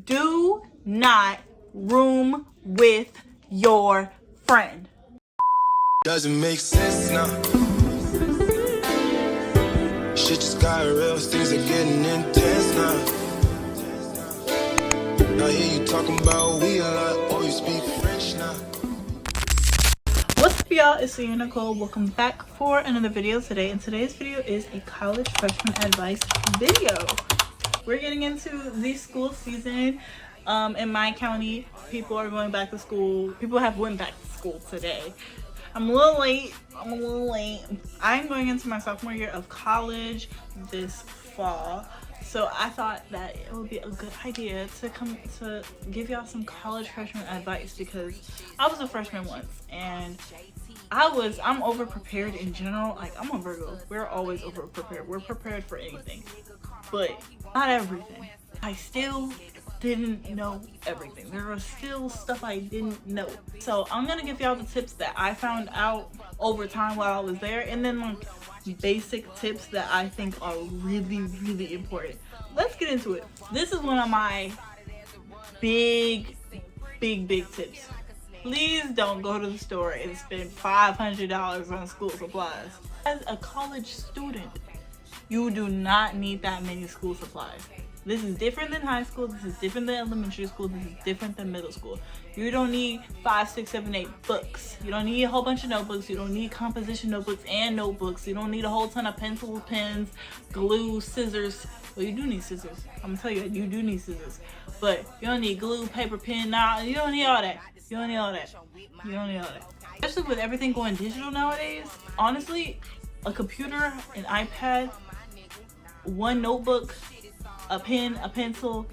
Do not room with your friend. Doesn't make sense now. Shit just got real, things are getting intense now. I hear you talking about we a lot, or you speak French now. What's up, y'all? It's ciaranicole. Welcome back for another video today. And today's video is a college freshman advice video. We're getting into the school season. In my county, people are going back to school. People have went back to school today. I'm a little late. I'm going into my sophomore year of college this fall. So I thought that it would be a good idea to give y'all some college freshman advice, because I was a freshman once and I'm over prepared in general. Like, I'm a Virgo. We're always over prepared. We're prepared for anything, but not everything. I still didn't know everything. There was still stuff I didn't know. So I'm gonna give y'all the tips that I found out over time while I was there, and then like basic tips that I think are really important. Let's get into it. This is one of my big tips. Please don't go to the store and spend $500 on school supplies. As a college student, you do not need that many school supplies. This is different than high school. This is different than elementary school. This is different than middle school. You don't need 5, 6, 7, 8 books. You don't need a whole bunch of notebooks. You don't need composition notebooks and notebooks. You don't need a whole ton of pencils, pens, glue, scissors. Well, you do need scissors. I'm gonna tell you, you do need scissors. But you don't need glue, paper, pen. Nah, you don't need all that. You don't need all that. You don't need all that. Especially with everything going digital nowadays. Honestly, a computer, an iPad, one notebook, a pen, a pencil,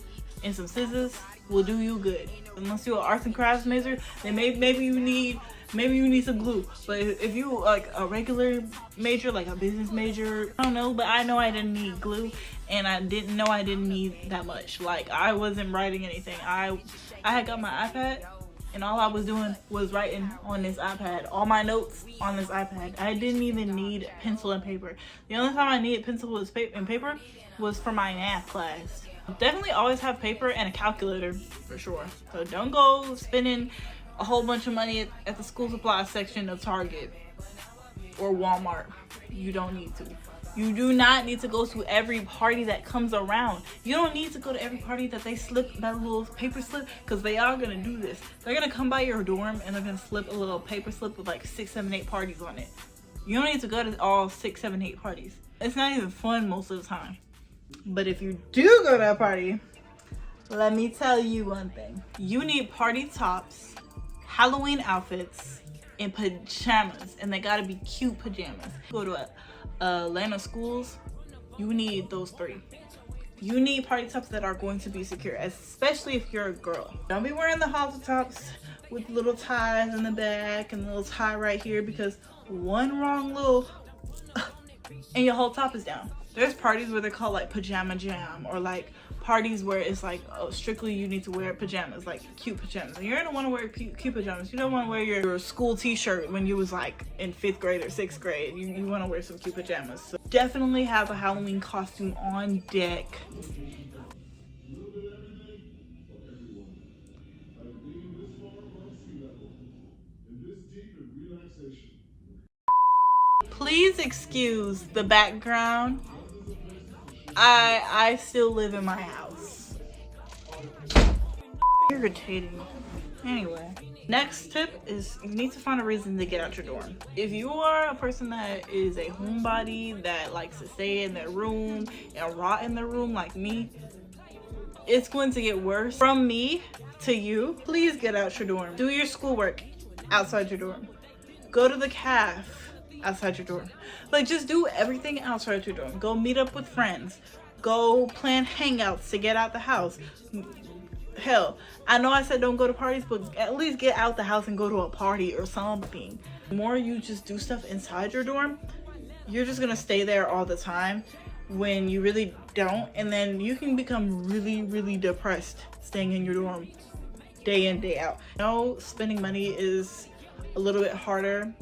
and some scissors will do you good. Unless you're an arts and crafts major, then maybe you need some glue. But if you like a regular major, like a business major, I don't know, but I know I didn't need glue, and I didn't know I didn't need that much. Like, I wasn't writing anything. I had got my iPad, and all I was doing was writing on this iPad. All my notes on this iPad. I didn't even need pencil and paper. The only time I needed pencil and paper was for my math class. Definitely always have paper and a calculator for sure. So don't go spending a whole bunch of money at the school supply section of Target or Walmart. You don't need to. You do not need to go to every party that comes around. You don't need to go to every party that they slip that little paper slip, because they are gonna do this. They're gonna come by your dorm and they're gonna slip a little paper slip with like 6, 7, 8 parties on it. You don't need to go to all 6, 7, 8 parties. It's not even fun most of the time. But if you do go to a party, let me tell you one thing. You need party tops, Halloween outfits, and pajamas. And they gotta be cute pajamas. Go to Atlanta schools, you need those 3. You need party tops that are going to be secure, especially if you're a girl. Don't be wearing the halter tops with little ties in the back and a little tie right here, because one wrong little and your whole top is down. There's parties where they're called like pajama jam, or like parties where it's like, oh, strictly you need to wear pajamas, like cute pajamas. And you're gonna want to wear cute pajamas. You don't want to wear your school t-shirt when you was like in 5th grade or 6th grade. You want to wear some cute pajamas. So definitely have a Halloween costume on deck. Please excuse the background. I still live in my house. Irritating. Anyway, next tip is you need to find a reason to get out your dorm. If you are a person that is a homebody that likes to stay in their room and rot in their room like me, it's going to get worse. From me to you, please get out your dorm. Do your schoolwork outside your dorm. Go to the caf outside your dorm. Like, just do everything outside your dorm. Go meet up with friends. Go plan hangouts to get out the house. Hell, I know I said don't go to parties, but at least get out the house and go to a party or something. The more you just do stuff inside your dorm, you're just gonna stay there all the time when you really don't, and then you can become really depressed staying in your dorm day in, day out. I know spending money is a little bit harder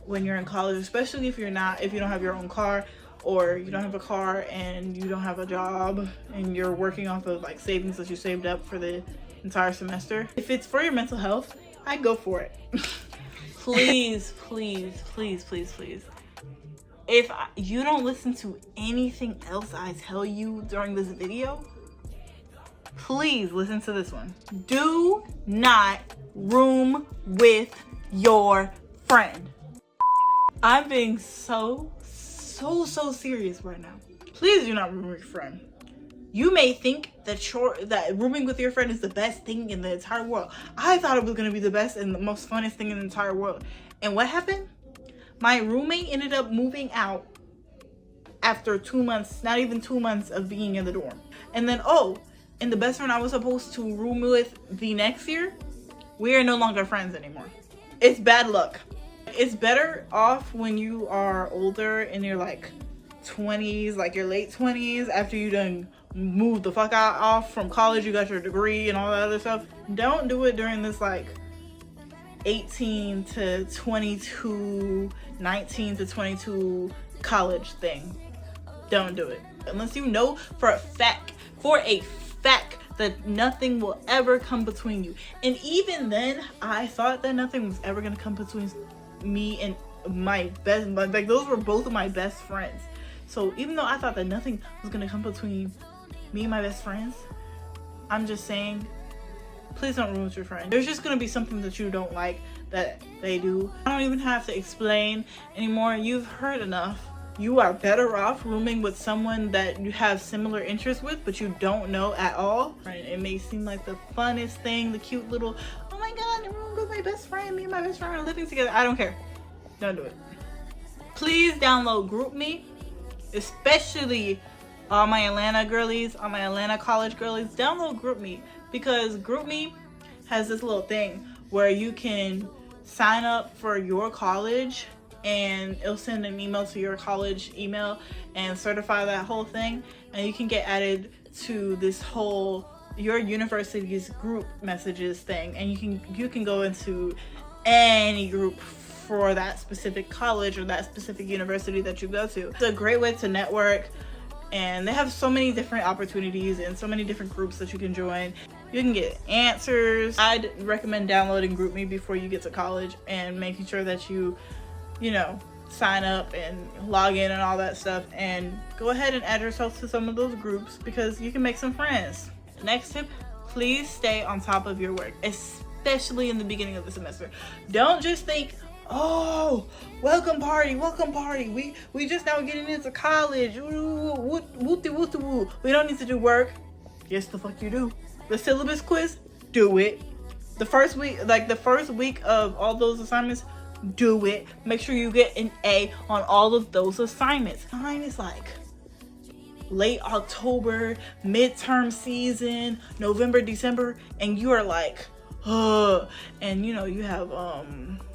when you're in college, especially if you don't have your own car. or you don't have a car and you don't have a job and you're working off of like savings that you saved up for the entire semester. If it's for your mental health, I'd go for it. Please, please, please, please, please. If you don't listen to anything else I tell you during this video, please listen to this one. Do not room with your friend. I'm being so serious right now. Please do not room with your friend. You may think that rooming with your friend is the best thing in the entire world. I thought it was going to be the best and the most funnest thing in the entire world. And what happened? My roommate ended up moving out after 2 months, not even 2 months of being in the dorm. And then, and the best friend I was supposed to room with the next year, we are no longer friends anymore. It's bad luck. It's better off when you are older in your like 20s, like your late 20s, after you done moved the fuck off from college, you got your degree and all that other stuff. Don't do it during this like 18 to 22, 19 to 22 college thing. Don't do it. Unless you know for a fact that nothing will ever come between you. And even then, I thought that nothing was ever gonna come between me and my best, like those were both of my best friends. So even though I thought that nothing was gonna come between me and my best friends, I'm just saying, please don't room with your friend. There's just gonna be something that you don't like that they do. I don't even have to explain anymore. You've heard enough. You are better off rooming with someone that you have similar interests with, but you don't know at all. Right? It may seem like the funnest thing, the cute little, oh my god, I'm rooming with my best friend. Me and my best friend are living together. I don't care. Don't do it. Please download GroupMe, especially all my Atlanta girlies, all my Atlanta college girlies. Download GroupMe, because GroupMe has this little thing where you can sign up for your college and it'll send an email to your college email and certify that whole thing, and you can get added to this whole your university's group messages thing, and you can go into any group for that specific college or that specific university that you go to. It's a great way to network, and they have so many different opportunities and so many different groups that you can join. You can get answers. I'd recommend downloading GroupMe before you get to college and making sure that you know, sign up and log in and all that stuff, and go ahead and add yourself to some of those groups because you can make some friends. Next tip, please stay on top of your work, especially in the beginning of the semester. Don't just think, oh, welcome party, we just now getting into college, woo. We don't need to do work. Yes, the fuck you do. The syllabus quiz, do it. The first week of all those assignments, do it. Make sure you get an A on all of those assignments. Time is like late October, midterm season, November, December, and you are like, and you know, you have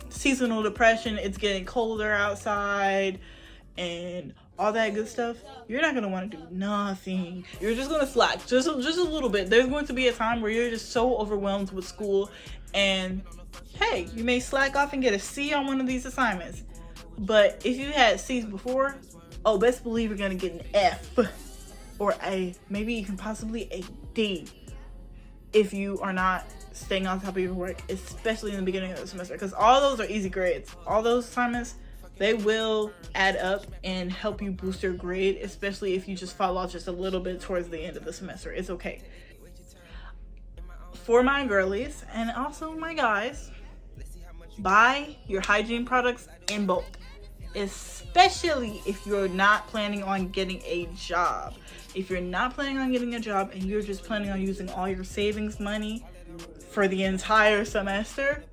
seasonal depression, it's getting colder outside and all that good stuff. You're not gonna want to do nothing. You're just gonna slack just a little bit. There's going to be a time where you're just so overwhelmed with school, and hey, you may slack off and get a C on one of these assignments. But if you had C's before, best believe you're gonna get an F or a, maybe even possibly a D if you are not staying on top of your work, especially in the beginning of the semester, because all those are easy grades. All those assignments, they will add up and help you boost your grade, especially if you just fall off just a little bit towards the end of the semester. It's okay. For my girlies and also my guys, buy your hygiene products in bulk, especially if you're not planning on getting a job. If you're not planning on getting a job and you're just planning on using all your savings money for the entire semester,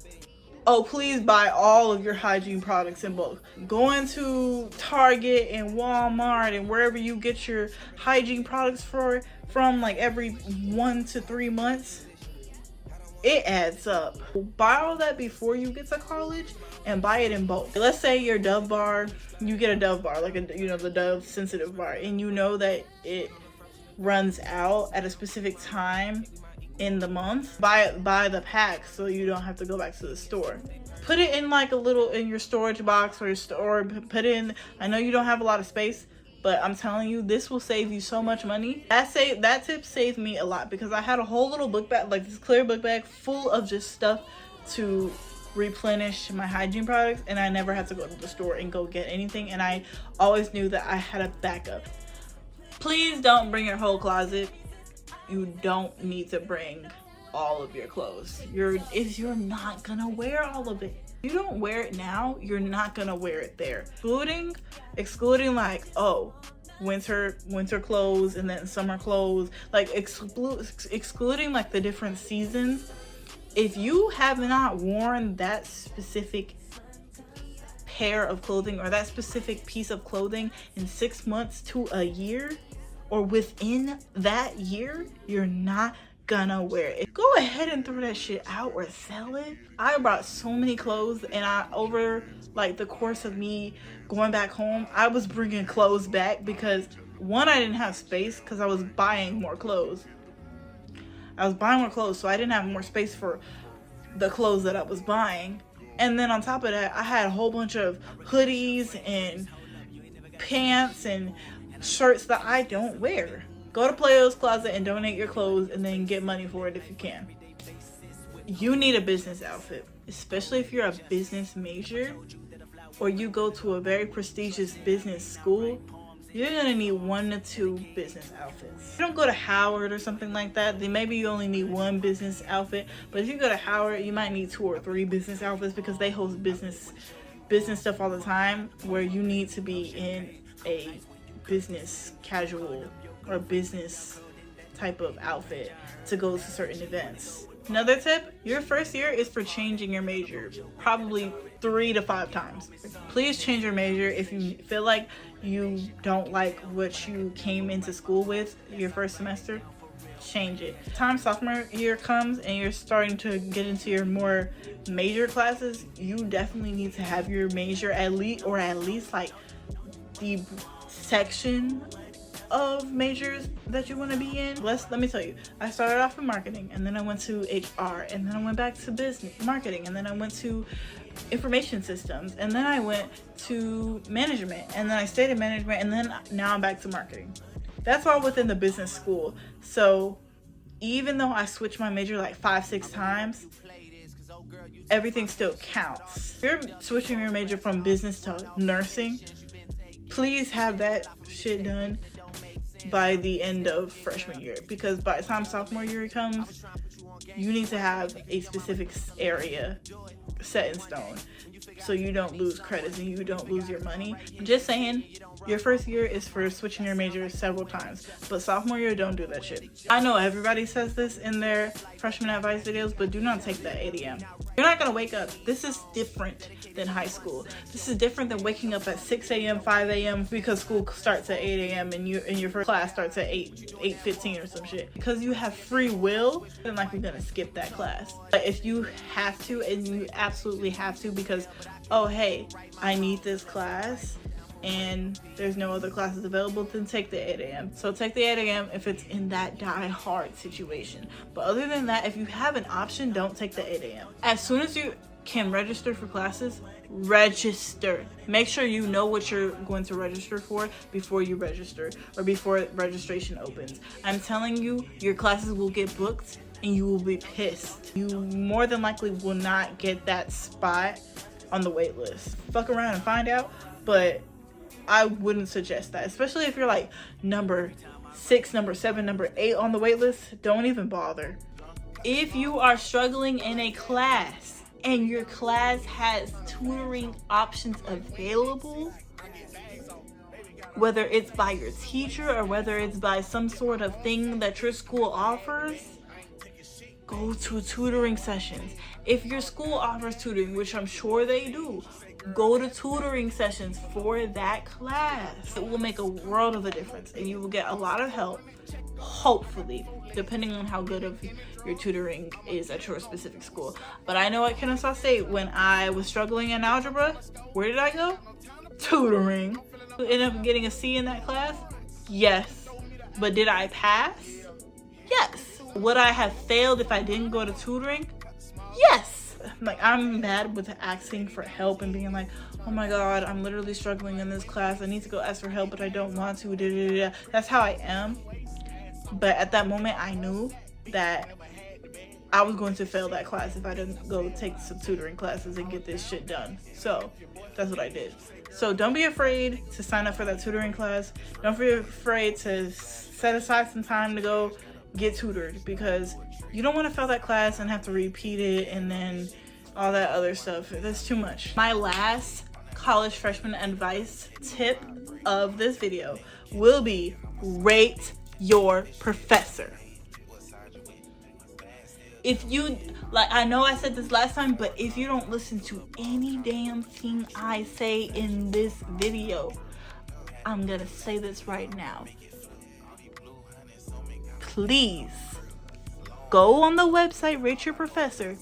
please buy all of your hygiene products in bulk. Going to Target and Walmart and wherever you get your hygiene products from like every 1 to 3 months, it adds up. Buy all that before you get to college and buy it in bulk. Let's say your Dove bar, you get a Dove bar, like the Dove sensitive bar, and you know that it runs out at a specific time in the month. Buy the pack so you don't have to go back to the store. Put it in like in your storage box or put it in, I know you don't have a lot of space, but I'm telling you, this will save you so much money. That tip saved me a lot because I had a whole little book bag, like this clear book bag full of just stuff to replenish my hygiene products, and I never had to go to the store and go get anything, and I always knew that I had a backup. Please don't bring your whole closet. You don't need to bring all of your clothes. If you're not gonna wear all of it. If you don't wear it now, you're not gonna wear it there. Excluding like, oh, winter clothes and then summer clothes, like excluding like the different seasons. If you have not worn that specific pair of clothing or that specific piece of clothing in 6 months to a year, or within that year, you're not gonna wear it. Go ahead and throw that shit out or sell it. I brought so many clothes, and over like the course of me going back home, I was bringing clothes back because one, I didn't have space because I was buying more clothes. So I didn't have more space for the clothes that I was buying. And then on top of that, I had a whole bunch of hoodies and pants and shirts that I don't wear. Go to Playo's Closet and donate your clothes and then get money for it if you can. You need a business outfit, especially if you're a business major or you go to a very prestigious business school. You're gonna need 1 to 2 business outfits. If you don't go to Howard or something like that, then maybe you only need 1 business outfit. But if you go to Howard, you might need 2 or 3 business outfits because they host business stuff all the time where you need to be in a business casual or business type of outfit to go to certain events. Another tip, your first year is for changing your major probably 3 to 5 times. Please change your major if you feel like you don't like what you came into school with your first semester. Change it. Time sophomore year comes and you're starting to get into your more major classes, you definitely need to have your major at least like the section of majors that you want to be in. Let me tell you, I started off in marketing, and then I went to HR, and then I went back to business marketing, and then I went to information systems, and then I went to management, and then I stayed in management, and then now I'm back to marketing. That's all within the business school. So even though I switched my major like 5-6 times, everything still counts. If you're switching your major from business to nursing, please have that shit done by the end of freshman year, because by the time sophomore year comes, you need to have a specific area set in stone so you don't lose credits and you don't lose your money. Just saying, your first year is for switching your major several times, but sophomore year, don't do that shit. I know everybody says this in their freshman advice videos, but do not take that 8 a.m. You're not gonna wake up. This is different than high school. This is different than waking up at 6 a.m., 5 a.m. because school starts at 8 a.m. and your first class starts at 8:15 or some shit. Because you have free will, then like you're gonna skip that class. But if you have to, and you absolutely have to, because oh hey, I need this class and there's no other classes available, then take the 8 a.m. So take the 8 a.m. if it's in that die-hard situation. But other than that, if you have an option, don't take the 8 a.m. As soon as you can register for classes, register. Make sure you know what you're going to register for before you register or before registration opens. I'm telling you, your classes will get booked and you will be pissed. You more than likely will not get that spot on the wait list. Fuck around and find out, but I wouldn't suggest that, especially if you're like number 6, number 7, number 8 on the wait list. Don't even bother. If you are struggling in a class and your class has tutoring options available, whether it's by your teacher or whether it's by some sort of thing that your school offers, go to tutoring sessions. If your school offers tutoring, which I'm sure they do, go to tutoring sessions for that class. It will make a world of a difference and you will get a lot of help, hopefully, depending on how good of your tutoring is at your specific school. But I know at Kennesaw State, when I was struggling in algebra, where did I go? Tutoring. Ended up getting a C in that class? Yes. But did I pass? Yes. Would I have failed if I didn't go to tutoring? Yes. like, I'm bad with asking for help and being like, oh my god, I'm literally struggling in this class, I need to go ask for help but I don't want to. That's how I am. But at that moment I knew that I was going to fail that class if I didn't go take some tutoring classes and get this shit done. So that's what I did. So don't be afraid to sign up for that tutoring class. Don't be afraid to set aside some time to go get tutored, because you don't want to fail that class and have to repeat it and then all that other stuff. That's too much. My last college freshman advice tip of this video will be rate your professor. If you, like, I know I said this last time, but if you don't listen to any damn thing I say in this video, I'm gonna say this right now. Please go on the website, rate your professor,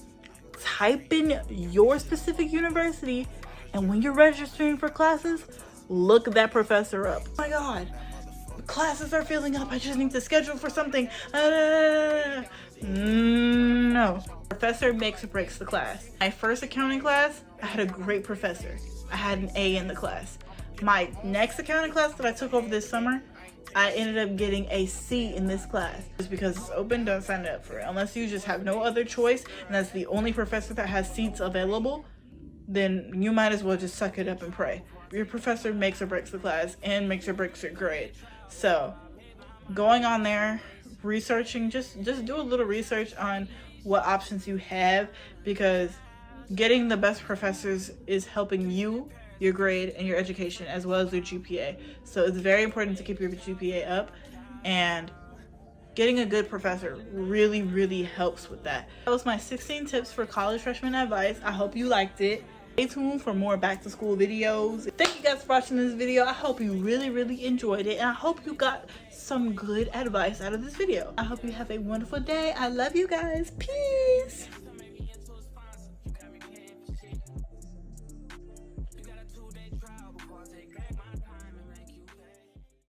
type in your specific university, and when you're registering for classes, look that professor up. Oh my god, classes are filling up, I just need to schedule for something. No. Professor makes or breaks the class. My first accounting class, I had a great professor. I had an A in the class. My next accounting class that I took over this summer, I ended up getting a C in this class. Just because it's open, don't sign up for it. Unless you just have no other choice and that's the only professor that has seats available, then you might as well just suck it up and pray. Your professor makes or breaks the class and makes or breaks your grade. So going on there, researching, just do a little research on what options you have, because getting the best professors is helping you, your grade, and your education, as well as your GPA. So it's very important to keep your GPA up, and getting a good professor really helps with that. That was my 16 tips for college freshman advice. I hope you liked it. Stay tuned for more back to school videos. Thank you guys for watching this video. I hope you really enjoyed it, and I hope you got some good advice out of this video. I hope you have a wonderful day. I love you guys. Peace.